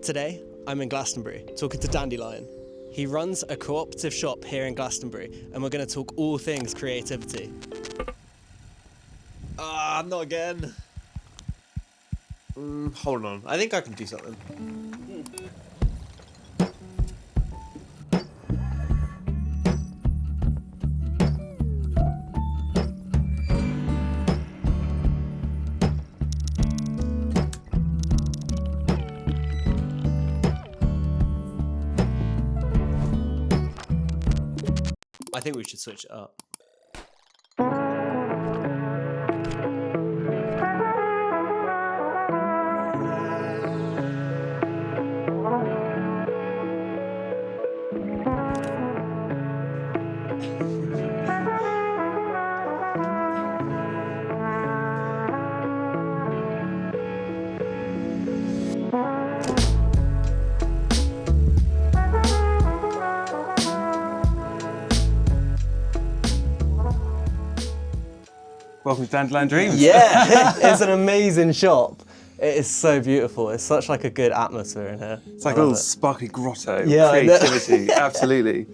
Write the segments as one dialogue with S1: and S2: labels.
S1: Today, I'm in Glastonbury, talking to Dandelion. He runs a cooperative shop here in Glastonbury, and we're going to talk all things creativity.
S2: Not again. Hold on, I think I can do something. I think we should switch it up.
S3: Welcome to Dandelion Dreams.
S1: Yeah, it's an amazing shop. It is so beautiful. It's such like a good atmosphere in here.
S3: It's like a little sparkly grotto.
S1: Yeah,
S3: creativity, absolutely.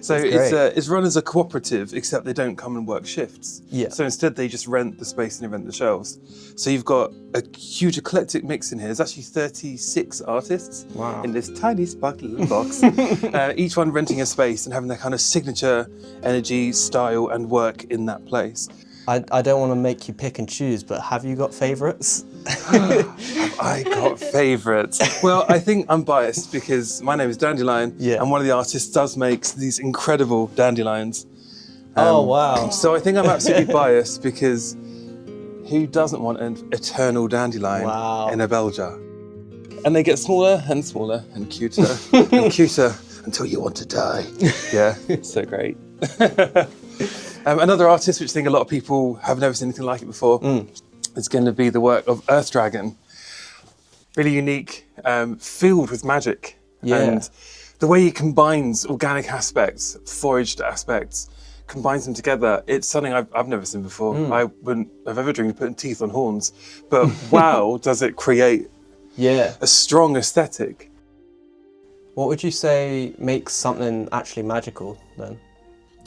S3: So
S1: It's
S3: it's run as a cooperative, except they don't come and work shifts.
S1: Yeah.
S3: So instead they just rent the space and they rent the shelves. So you've got a huge eclectic mix in here. There's actually 36 artists in this tiny sparkly little box. Each one renting a space and having their kind of signature energy, style and work in that place.
S1: I don't want to make you pick and choose, but have you got favourites?
S3: Have I got favourites? Well, I think I'm biased because my name is Dandelion and one of the artists does make these incredible dandelions.
S1: Oh, wow.
S3: So I think I'm absolutely biased because who doesn't want an eternal dandelion in a bell jar? And they get smaller and smaller and cuter and cuter until you want to die. Yeah, it's so great. Another artist, which I think a lot of people have never seen anything like it before, is going to be the work of Earth Dragon. Really unique, filled with magic.
S1: Yeah.
S3: And the way he combines organic aspects, foraged aspects, combines them together, it's something I've never seen before. I wouldn't have ever dreamed of putting teeth on horns, but wow, does it create a strong aesthetic.
S1: What would you say makes something actually magical then?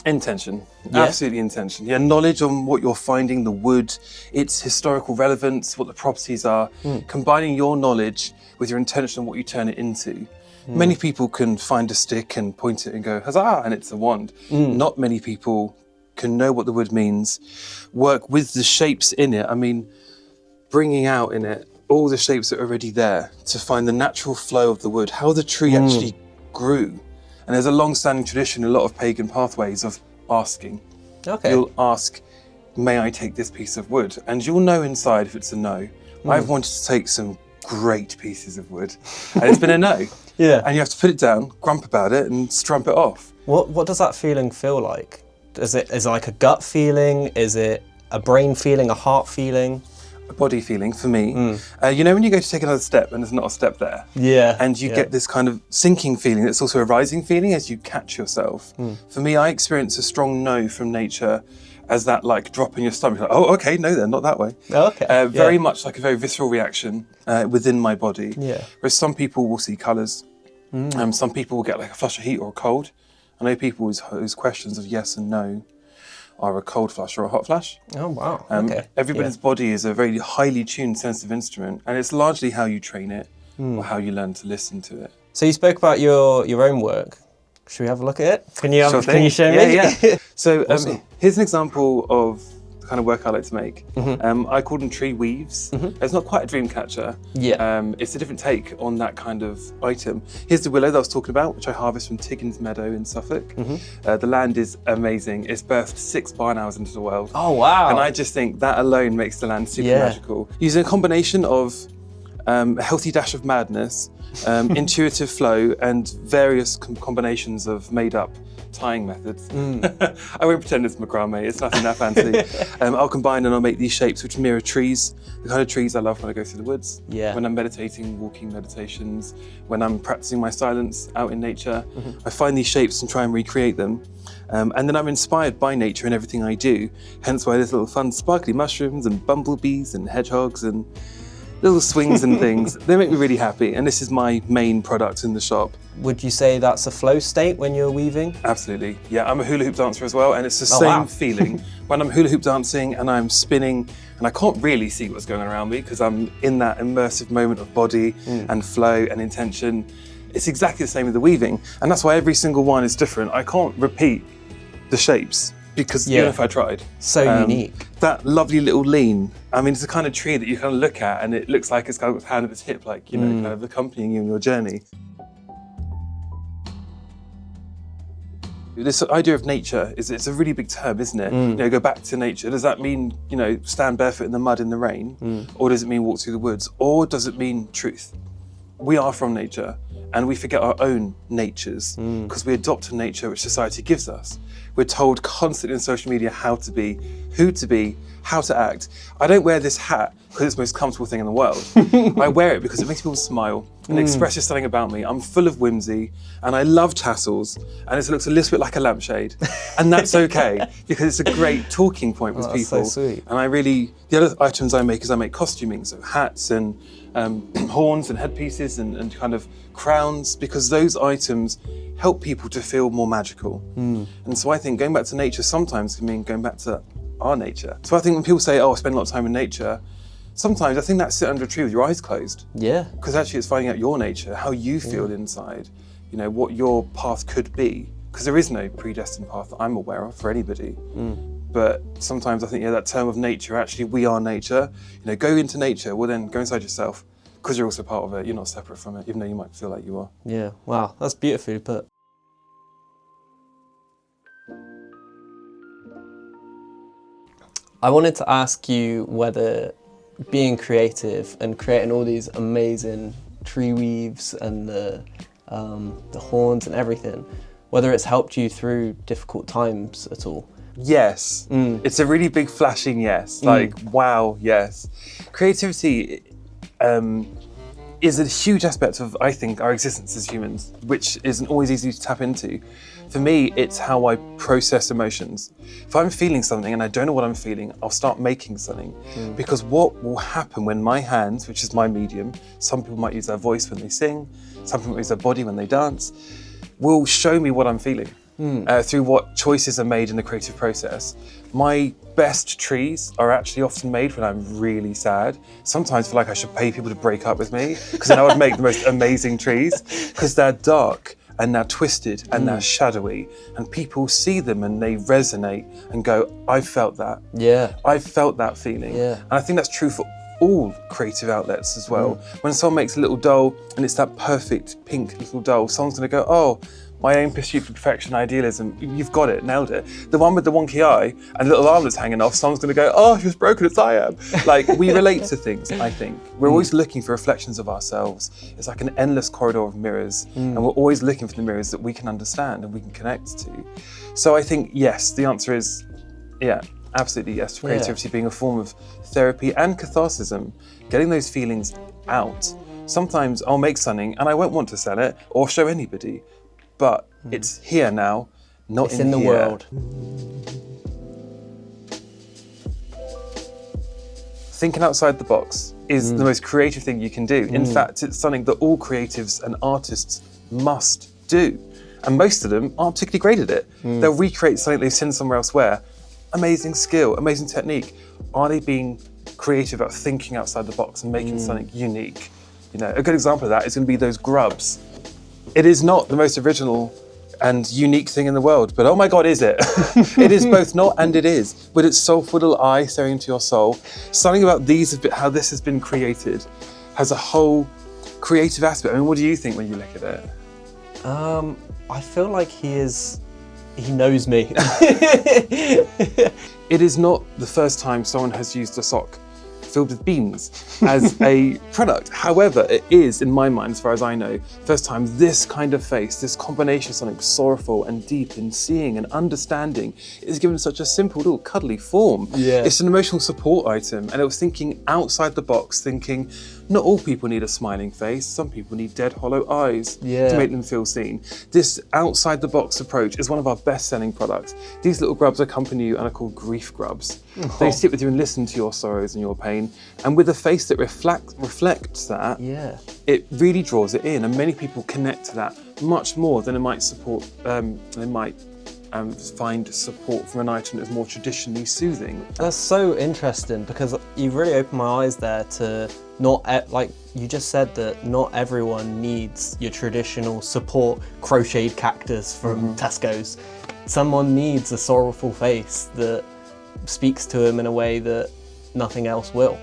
S3: Intention, absolutely intention. Yeah, knowledge on what you're finding, the wood, its historical relevance, what the properties are, combining your knowledge with your intention on what you turn it into. Many people can find a stick and point it and go, huzzah, and it's a wand. Not many people can know what the wood means, work with the shapes in it. I mean, bringing out in it all the shapes that are already there to find the natural flow of the wood, how the tree actually grew. And there's a long-standing tradition, a lot of pagan pathways of asking.
S1: Okay.
S3: You'll ask, may I take this piece of wood? And you'll know inside if it's a no. I've wanted to take some great pieces of wood, and it's been a no. And you have to put it down, grump about it, and strump it off.
S1: What does that feeling feel like? Is it like a gut feeling? Is it a brain feeling, a heart feeling?
S3: A body feeling for me. You know when you go to take another step and there's not a step there? And you get this kind of sinking feeling that's also a rising feeling as you catch yourself. For me, I experience a strong no from nature as that like drop in your stomach. Like, oh, okay, no then, not that way. Very much like a very visceral reaction within my body. Whereas some people will see colours. Some people will get like a flush of heat or a cold. I know people whose questions of yes and no are a cold flash or a hot flash.
S1: Oh, wow.
S3: Everybody's body is a very highly tuned sensitive instrument, and it's largely how you train it or how you learn to listen to it.
S1: So you spoke about your own work. Should we have a look at it? Can you show me?
S3: Yeah. So here's an example of the kind of work I like to make. I call them tree weaves. It's not quite a dream catcher. It's a different take on that kind of item. Here's the willow that I was talking about, which I harvest from Tiggin's Meadow in Suffolk. The land is amazing. It's birthed 6 barn owls into the world.
S1: Oh, wow.
S3: And I just think that alone makes the land super magical. Using a combination of a healthy dash of madness, intuitive flow, and various combinations of made-up tying methods. I won't pretend it's macrame, it's nothing that fancy. I'll combine and I'll make these shapes which mirror trees, the kind of trees I love when I go through the woods, when I'm meditating, walking meditations, when I'm practicing my silence out in nature. I find these shapes and try and recreate them. And then I'm inspired by nature in everything I do, hence why there's little fun sparkly mushrooms and bumblebees and hedgehogs and little swings and things. They make me really happy, and this is my main product in the shop.
S1: Would you say that's a flow state when you're weaving?
S3: Absolutely, yeah. I'm a hula hoop dancer as well, and it's the same feeling when I'm hula hoop dancing and I'm spinning, and I can't really see what's going on around me because I'm in that immersive moment of body and flow and intention. It's exactly the same with the weaving, and that's why every single one is different. I can't repeat the shapes because even if I tried.
S1: So unique.
S3: That lovely little lean, I mean, it's the kind of tree that you kind of look at and it looks like it's got its hand on its hip, like, you know, kind of accompanying you in your journey. This idea of nature it's a really big term, isn't it? You know, go back to nature. Does that mean, you know, stand barefoot in the mud in the rain? Or does it mean walk through the woods? Or does it mean truth? We are from nature and we forget our own natures because we adopt a nature which society gives us. We're told constantly in social media how to be, who to be, how to act. I don't wear this hat because it's the most comfortable thing in the world. I wear it because it makes people smile and expresses something about me. I'm full of whimsy and I love tassels and it looks a little bit like a lampshade. And that's okay because it's a great talking point with people.
S1: That's so sweet.
S3: And the other items I make is I make costuming, so hats and horns and headpieces and kind of crowns, because those items help people to feel more magical. And so I think going back to nature sometimes can mean going back to our nature. So I think when people say, oh, I spend a lot of time in nature, sometimes I think that's sit under a tree with your eyes closed.
S1: Yeah.
S3: Because actually it's finding out your nature, how you feel inside, you know, what your path could be. Because there is no predestined path that I'm aware of for anybody. But sometimes I think, that term of nature, actually we are nature. You know, go into nature, well then go inside yourself, because you're also part of it, you're not separate from it, even though you might feel like you are.
S1: Yeah, wow, that's beautifully put. I wanted to ask you whether being creative and creating all these amazing tree weaves and the horns and everything, whether it's helped you through difficult times at all.
S3: Yes, it's a really big flashing yes, like wow, yes. Creativity is a huge aspect of, I think, our existence as humans, which isn't always easy to tap into. For me, it's how I process emotions. If I'm feeling something and I don't know what I'm feeling, I'll start making something. Because what will happen when my hands, which is my medium, some people might use their voice when they sing, some people use their body when they dance, will show me what I'm feeling through what choices are made in the creative process. My best trees are actually often made when I'm really sad. Sometimes I feel like I should pay people to break up with me, because then I would make the most amazing trees, because they're dark and they're twisted and they're shadowy, and people see them and they resonate and go, I felt that. Yeah. I felt that feeling. Yeah. And I think that's true for all creative outlets as well. When someone makes a little doll and it's that perfect pink little doll, someone's gonna go, oh, my own pursuit for perfection, idealism, you've got it, nailed it. The one with the wonky eye and the little arm that's hanging off, someone's gonna go, oh, you're as broken as I am. Like, we relate to things, I think. We're always looking for reflections of ourselves. It's like an endless corridor of mirrors, and we're always looking for the mirrors that we can understand and we can connect to. So I think, yes, the answer is, yeah, absolutely yes, to creativity being a form of therapy and catharsism, getting those feelings out. Sometimes I'll make something and I won't want to sell it or show anybody, but it's here now, not
S1: it's in the
S3: here.
S1: world.
S3: Thinking outside the box is the most creative thing you can do. In fact, it's something that all creatives and artists must do. And most of them aren't particularly great at it. They'll recreate something they've seen somewhere elsewhere. Amazing skill, amazing technique. Are they being creative about thinking outside the box and making something unique? You know, a good example of that is going to be those grubs. It is not the most original and unique thing in the world, but oh my God, is it? It is both not and it is. With its soulful little eye staring into your soul, something about how this has been created has a whole creative aspect. I mean, what do you think when you look at it?
S1: I feel like he knows me.
S3: It is not the first time someone has used a sock filled with beans as a product. However, it is, in my mind, as far as I know, first time this kind of face, this combination of something sorrowful and deep in seeing and understanding is given such a simple little cuddly form. Yeah. It's an emotional support item, and it was thinking outside the box, thinking, not all people need a smiling face. Some people need dead, hollow eyes
S1: Yeah.
S3: to make them feel seen. This outside the box approach is one of our best selling products. These little grubs accompany you and are called grief grubs. They sit with you and listen to your sorrows and your pain. And with a face that reflects that,
S1: Yeah.
S3: it really draws it in. And many people connect to that much more than it might support, find support from an item that's more traditionally soothing.
S1: That's so interesting because you've really opened my eyes there to like you just said that not everyone needs your traditional support crocheted cactus from Tesco's. Someone needs a sorrowful face that speaks to him in a way that nothing else will.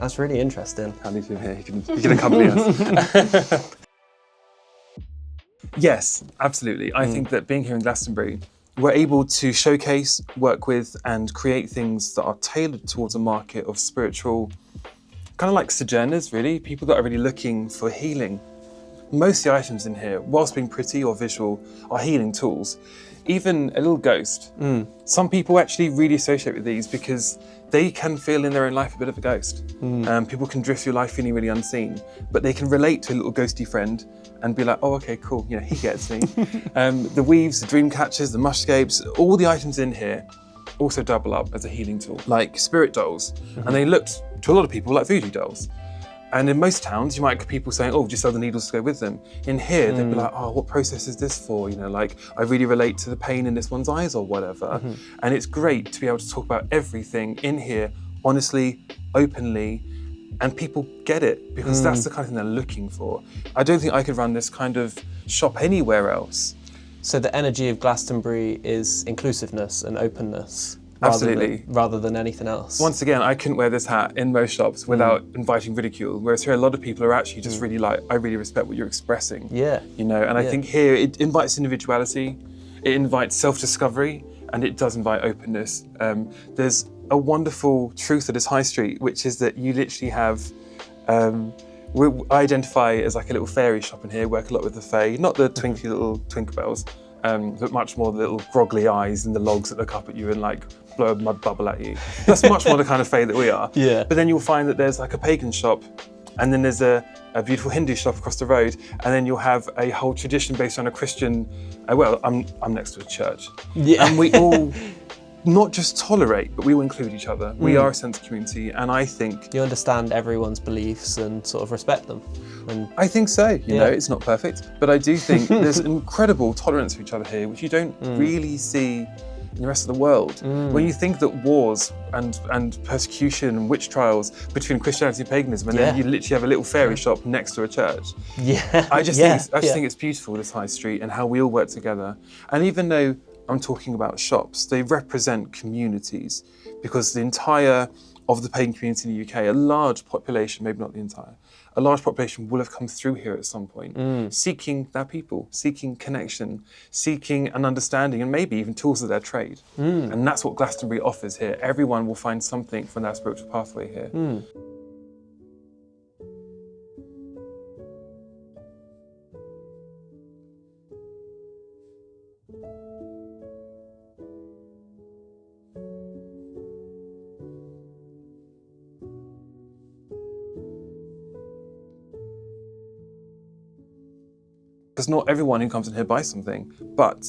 S1: That's really interesting.
S3: I'll leave him here, he can accompany us. Yes, absolutely. I think that being here in Glastonbury, we're able to showcase, work with, and create things that are tailored towards a market of spiritual, kind of like sojourners, really, people that are really looking for healing. Most of the items in here, whilst being pretty or visual, are healing tools. Even a little ghost. Some people actually really associate with these because they can feel in their own life a bit of a ghost. People can drift through life feeling really unseen, but they can relate to a little ghosty friend and be like, oh, okay, cool, you know, he gets me. The weaves, the dream catchers, the mushscapes, all the items in here also double up as a healing tool, like spirit dolls. And they looked to a lot of people like voodoo dolls. And in most towns, you might get people saying, oh, just sell the needles to go with them. In here, they'd be like, oh, what process is this for? You know, like, I really relate to the pain in this one's eyes or whatever. And it's great to be able to talk about everything in here, honestly, openly, and people get it because that's the kind of thing they're looking for. I don't think I could run this kind of shop anywhere else.
S1: So the energy of Glastonbury is inclusiveness and openness.
S3: Absolutely.
S1: Rather than anything else.
S3: Once again, I couldn't wear this hat in most shops without inviting ridicule, whereas here a lot of people are actually just really like, I really respect what you're expressing.
S1: Yeah.
S3: You know, and I think here it invites individuality, it invites self-discovery, and it does invite openness. There's a wonderful truth at this high street, which is that you literally have, I identify as like a little fairy shop in here, work a lot with the fae, not the twinkly little Tinkerbells, but much more the little groggly eyes and the logs that look up at you and like blow a mud bubble at you. That's much more the kind of fae that we are.
S1: Yeah.
S3: But then you'll find that there's like a pagan shop, and then there's a beautiful Hindu shop across the road, and then you'll have a whole tradition based on a Christian, I'm next to a church.
S1: Yeah.
S3: And we all not just tolerate, but we will include each other. We are a sense of community, and I think...
S1: You understand everyone's beliefs and sort of respect them. And
S3: I think so, you know, it's not perfect, but I do think there's incredible tolerance for each other here, which you don't really see in the rest of the world. When you think that wars and persecution and witch trials between Christianity and paganism, and then you literally have a little fairy shop next to a church. I just think it's beautiful, this high street, and how we all work together. And even though I'm talking about shops, they represent communities, because the entire of the pagan community in the UK, a large population, maybe not the entire, a large population will have come through here at some point, seeking their people, seeking connection, seeking an understanding, and maybe even tools of their trade. And that's what Glastonbury offers here. Everyone will find something from their spiritual pathway here. Because not everyone who comes in here buys something, but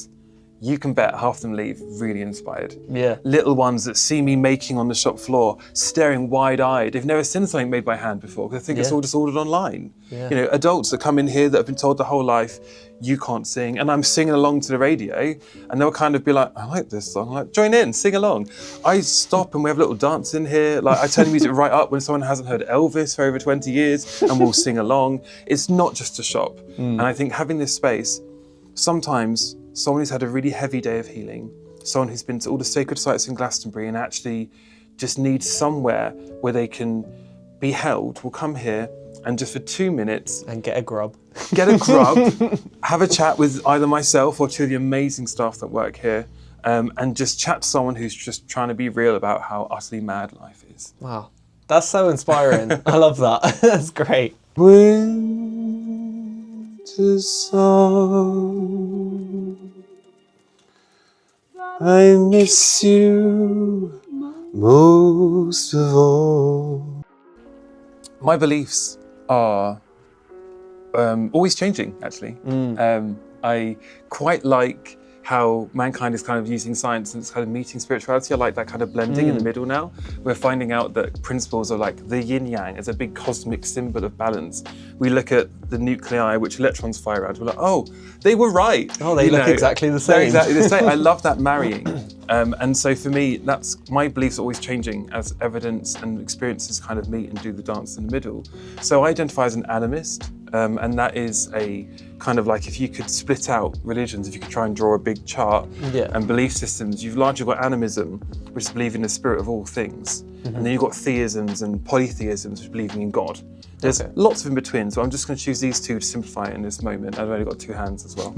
S3: you can bet half of them leave really inspired.
S1: Yeah.
S3: Little ones that see me making on the shop floor, staring wide-eyed. They've never seen something made by hand before, because they think it's all just ordered online. You know, adults that come in here that have been told their whole life, you can't sing, and I'm singing along to the radio, and they'll kind of be like, I like this song, like, join in, sing along. I stop and we have a little dance in here, like I turn the music right up when someone hasn't heard Elvis for over 20 years, and we'll sing along. It's not just a shop. And I think having this space, sometimes someone who's had a really heavy day of healing, someone who's been to all the sacred sites in Glastonbury and actually just needs somewhere where they can be held, will come here and just for 2 minutes...
S1: And get a grub.
S3: Get a grub, have a chat with either myself or two of the amazing staff that work here, and just chat to someone who's just trying to be real about how utterly mad life is.
S1: Wow. That's so inspiring. I love that. That's great.
S3: Winter song, I miss you most of all. My beliefs are always changing, actually. I quite like how mankind is kind of using science and it's kind of meeting spirituality. I like that kind of blending in the middle now. We're finding out that principles are like the yin yang as a big cosmic symbol of balance. We look at the nuclei, which electrons fire around, we're like, oh, they were right.
S1: Oh, they look exactly the same.
S3: They're exactly the same. I love that marrying. And so for me, that's my beliefs are always changing as evidence and experiences kind of meet and do the dance in the middle. So I identify as an animist, and that is a kind of like if you could split out religions, if you could try and draw a big chart and belief systems, you've largely got animism, which is believing in the spirit of all things. And then you've got theisms and polytheisms, which is believing in God. There's lots of in between, so I'm just going to choose these two to simplify it in this moment. I've only got 2 hands as well.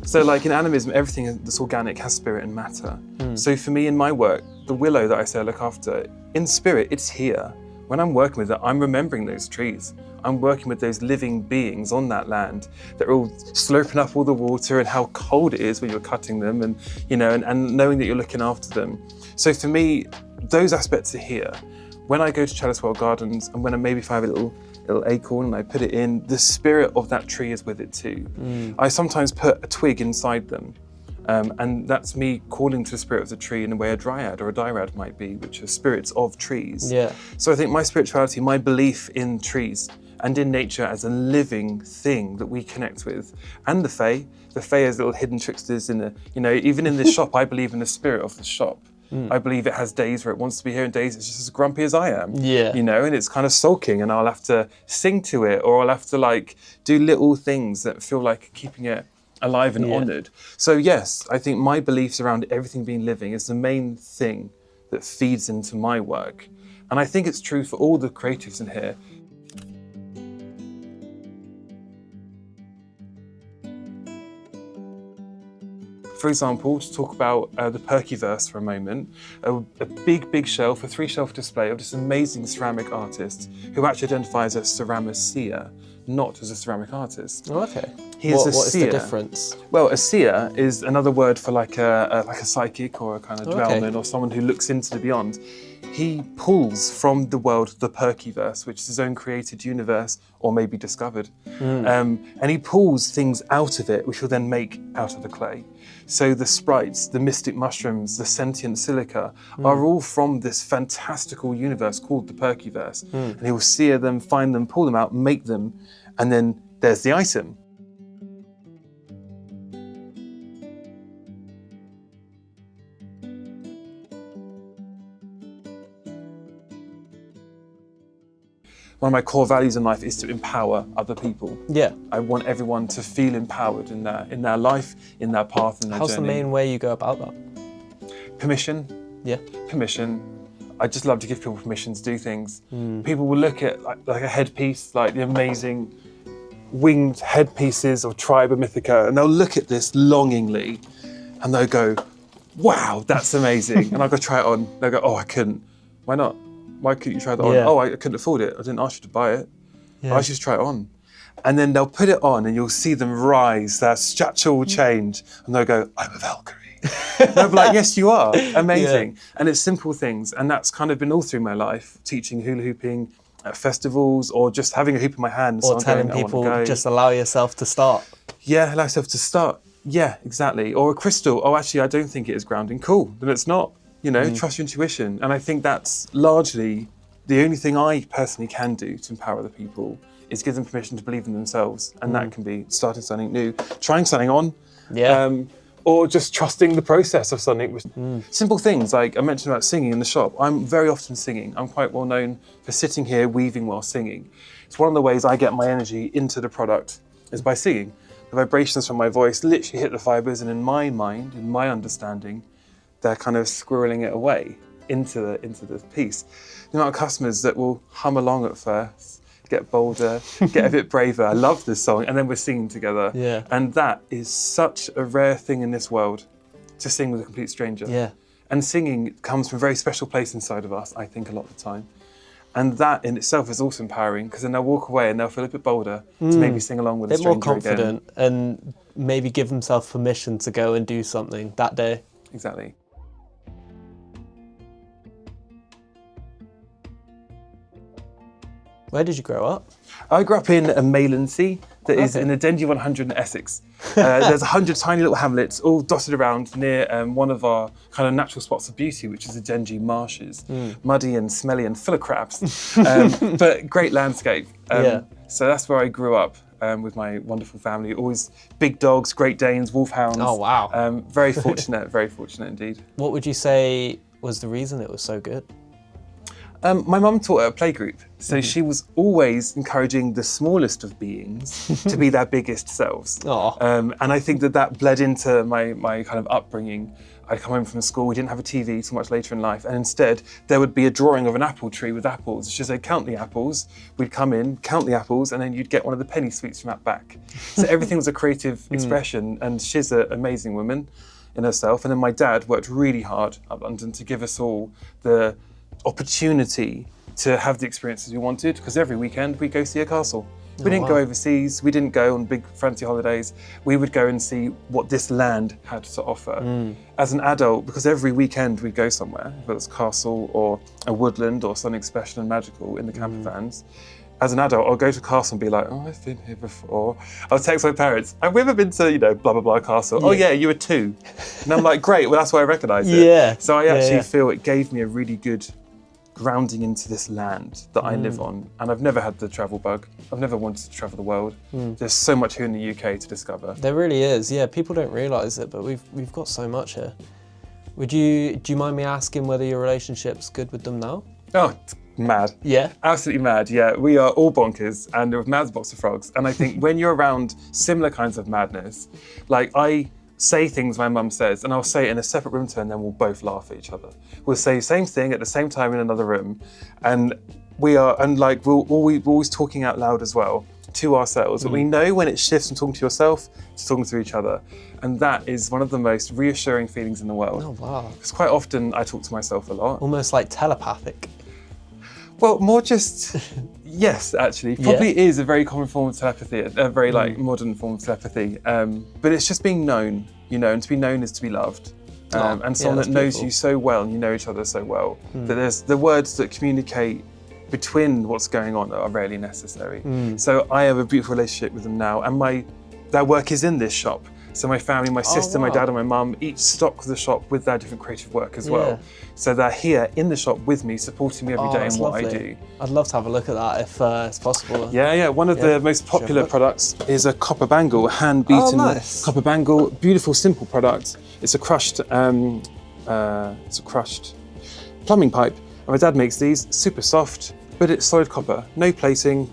S3: So like in animism, everything that's organic has spirit and matter. So for me in my work, the willow that I say I look after, in spirit, it's here. When I'm working with it, I'm remembering those trees. I'm working with those living beings on that land that are all slurping up all the water and how cold it is when you're cutting them and, you know, and knowing that you're looking after them. So for me, those aspects are here. When I go to Chalice Well Gardens and when I maybe find a little acorn and I put it in, the spirit of that tree is with it too. I sometimes put a twig inside them. And that's me calling to the spirit of the tree in a way a dryad or a dryad might be, which are spirits of trees. So I think my spirituality, my belief in trees and in nature as a living thing that we connect with, and the fae as little hidden tricksters in the, you know, even in this shop, I believe in the spirit of the shop. I believe it has days where it wants to be here and days it's just as grumpy as I am. You know, and it's kind of sulking and I'll have to sing to it or I'll have to like do little things that feel like keeping it alive and honoured. So yes, I think my beliefs around everything being living is the main thing that feeds into my work. And I think it's true for all the creatives in here. For example, to talk about the Perkyverse for a moment, a big shelf, a 3-shelf display of this amazing ceramic artist who actually identifies as a ceramicseer, not as a ceramic artist.
S1: Oh, okay.
S3: He is a
S1: what is
S3: seer.
S1: the difference?
S3: Well, a seer is another word for like a psychic or a kind of dwellman or someone who looks into the beyond. He pulls from the world the Perkyverse, which is his own created universe or maybe discovered. And he pulls things out of it, which he'll then make out of the clay. So the sprites, the mystic mushrooms, the sentient silica are all from this fantastical universe called the Perkyverse. And he will sear them, find them, pull them out, make them, and then there's the item. One of my core values in life is to empower other people. I want everyone to feel empowered in their life, in their path, in their journey.
S1: How's the main way you go about that?
S3: Permission. Permission. I just love to give people permission to do things. People will look at like a headpiece, like the amazing winged headpieces of Tribe of Mythica, and they'll look at this longingly, and they'll go, "Wow, that's amazing!" And I'll go try it on. They'll go, "Oh, I couldn't. Why not? Why couldn't you try that on?" "Oh, I couldn't afford it. I didn't ask you to buy it. I asked you to try it on." And then they'll put it on and you'll see them rise, their stature will change, and they'll go, "I'm a Valkyrie." And they'll be like, "Yes, you are. Amazing." And it's simple things. And that's kind of been all through my life, teaching hula hooping at festivals or just having a hoop in my hand.
S1: Or telling people, just allow yourself to start.
S3: Yeah, allow yourself to start. Yeah, exactly. Or a crystal. "Oh, actually, I don't think it is grounding." Cool, then it's not. You know, trust your intuition. And I think that's largely the only thing I personally can do to empower other people is give them permission to believe in themselves. And that can be starting something new, trying something on, or just trusting the process of something. Simple things, like I mentioned about singing in the shop. I'm very often singing. I'm quite well known for sitting here weaving while singing. It's one of the ways I get my energy into the product is by singing. The vibrations from my voice literally hit the fibers, and in my mind, in my understanding, they're kind of squirreling it away into the piece. The amount of customers that will hum along at first, get bolder, get a bit braver. I love this song, and then we're singing together. And that is such a rare thing in this world, to sing with a complete stranger. And singing comes from a very special place inside of us, I think, a lot of the time. And that in itself is also empowering, because then they'll walk away and they'll feel a bit bolder to maybe sing along with a stranger
S1: more confident
S3: again.
S1: And maybe give themselves permission to go and do something that day.
S3: Exactly.
S1: Where did you grow up?
S3: I grew up in a Maylandsea that is in the Dendy 100 in Essex. There's 100 tiny little hamlets all dotted around near one of our kind of natural spots of beauty, which is the Dendy marshes. Muddy and smelly and full of crabs, but great landscape. So that's where I grew up with my wonderful family. Always big dogs, Great Danes, wolfhounds.
S1: Oh, wow.
S3: Very fortunate indeed.
S1: What would you say was the reason it was so good?
S3: My mum taught at a playgroup, so she was always encouraging the smallest of beings to be their biggest selves. And I think that bled into my kind of upbringing. I'd come home from school, we didn't have a TV so much later in life, and instead there would be a drawing of an apple tree with apples. She'd say, count the apples. We'd come in, count the apples, and then you'd get one of the penny sweets from that back. So everything was a creative expression, and she's an amazing woman in herself. And then my dad worked really hard up London to give us all the opportunity to have the experiences we wanted, because every weekend we go see a castle. We didn't go overseas, we didn't go on big fancy holidays. We would go and see what this land had to offer. As an adult, because every weekend we'd go somewhere, whether it's a castle or a woodland or something special and magical in the camper vans. As an adult, I'll go to a castle and be like, oh, I've been here before. I'll text my parents, have we ever been to, blah, blah, blah castle? Oh yeah, you were 2. And I'm like, great, well that's why I recognise it. So I actually feel it gave me a really good grounding into this land that I live on. And I've never had the travel bug. I've never wanted to travel the world. There's so much here in the UK to discover.
S1: There really is, yeah. People don't realise it, but we've got so much here. Do you mind me asking whether your relationship's good with them now?
S3: Oh, mad.
S1: Yeah?
S3: Absolutely mad, yeah. We are all bonkers and we're mad as a box of frogs. And I think when you're around similar kinds of madness, like I say things my mum says, and I'll say it in a separate room to her, and then we'll both laugh at each other. We'll say the same thing at the same time in another room, and we're always talking out loud as well to ourselves. But we know when it shifts from talking to yourself to talking to each other, and that is one of the most reassuring feelings in the world.
S1: Oh wow!
S3: Because quite often I talk to myself a lot.
S1: Almost like telepathic.
S3: Well, more just, yes, actually. Probably is a very common form of telepathy, a very modern form of telepathy. But it's just being known, and to be known is to be loved. And someone that knows you so well and you know each other so well, that there's the words that communicate between what's going on are rarely necessary. So I have a beautiful relationship with them now, and their work is in this shop. So my family, my sister, my dad and my mum each stock the shop with their different creative work as well. So they're here in the shop with me, supporting me every day in what I do.
S1: I'd love to have a look at that if it's possible.
S3: Yeah. One of the most popular products is a copper bangle, hand-beaten copper bangle. Beautiful, simple product. It's a crushed plumbing pipe. And my dad makes these, super soft, but it's solid copper, no plating.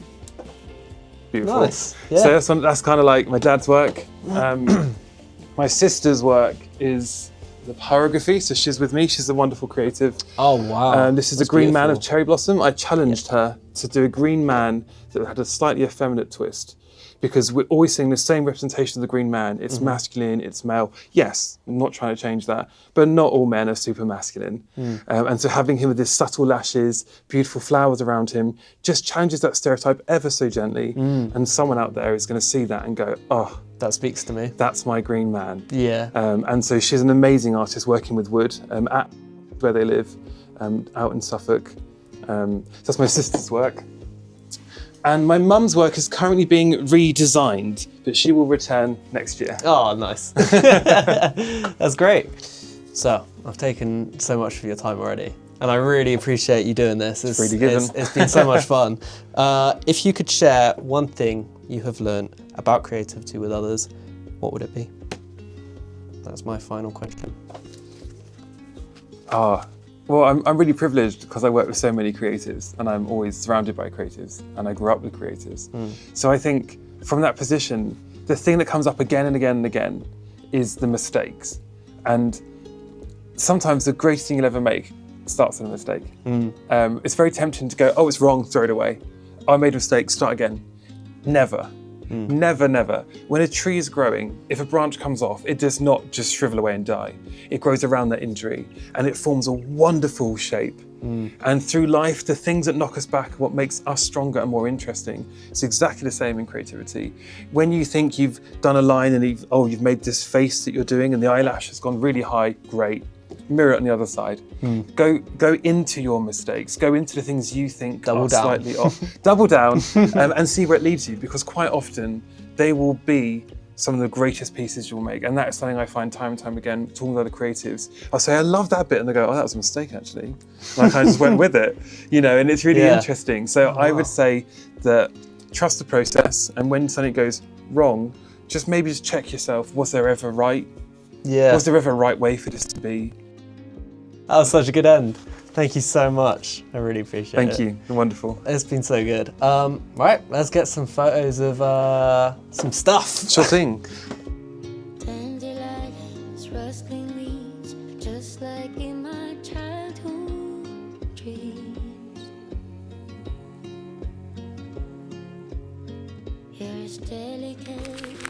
S3: Beautiful.
S1: Nice. Yeah.
S3: So that's kind of like my dad's work. My sister's work is the pyrography, so she's with me. She's a wonderful creative.
S1: Oh wow!
S3: This is a green man of cherry blossom. I challenged her to do a green man that had a slightly effeminate twist, because we're always seeing the same representation of the green man. It's masculine, it's male. Yes, I'm not trying to change that, but not all men are super masculine. And so having him with his subtle lashes, beautiful flowers around him, just challenges that stereotype ever so gently. And someone out there is going to see that and go, oh,
S1: that speaks to me.
S3: That's my green man.
S1: Yeah.
S3: And so she's an amazing artist working with wood at where they live, out in Suffolk. So that's my sister's work. And my mum's work is currently being redesigned, but she will return next year.
S1: Oh, nice. That's great. So, I've taken so much of your time already, and I really appreciate you doing this. It's
S3: really given.
S1: It's been so much fun. If you could share one thing you have learned about creativity with others, what would it be? That's my final question.
S3: Well, I'm really privileged because I work with so many creatives, and I'm always surrounded by creatives, and I grew up with creatives. So I think from that position, the thing that comes up again and again and again is the mistakes. And sometimes the greatest thing you'll ever make starts with a mistake. It's very tempting to go, oh, it's wrong, throw it away. Oh, I made a mistake, start again. Never. Never. When a tree is growing, if a branch comes off, it does not just shrivel away and die. It grows around that injury and it forms a wonderful shape. And through life, the things that knock us back are what makes us stronger and more interesting. It's exactly the same in creativity. When you think you've done a line and you've made this face that you're doing and the eyelash has gone really high, great. mirror it on the other side. Go into your mistakes. Go into the things you think
S1: Double
S3: are
S1: down.
S3: slightly off. Double down and see where it leads you, because quite often they will be some of the greatest pieces you'll make. And that's something I find time and time again, talking with other creatives. I'll say, I love that bit. And they go, oh, that was a mistake, actually. And I kind of just went with it, you know, and it's really interesting. So I would say that trust the process. And when something goes wrong, just check yourself. Was there ever right?
S1: Yeah.
S3: Was there ever a right way for this to be?
S1: That was such a good end. Thank you so much. I really appreciate it.
S3: Thank you. You're wonderful.
S1: It's been so good. Right, let's get some photos of some stuff.
S3: Sure thing.
S4: Dandelions, rustling leaves, just like in my childhood dreams. You're as delicate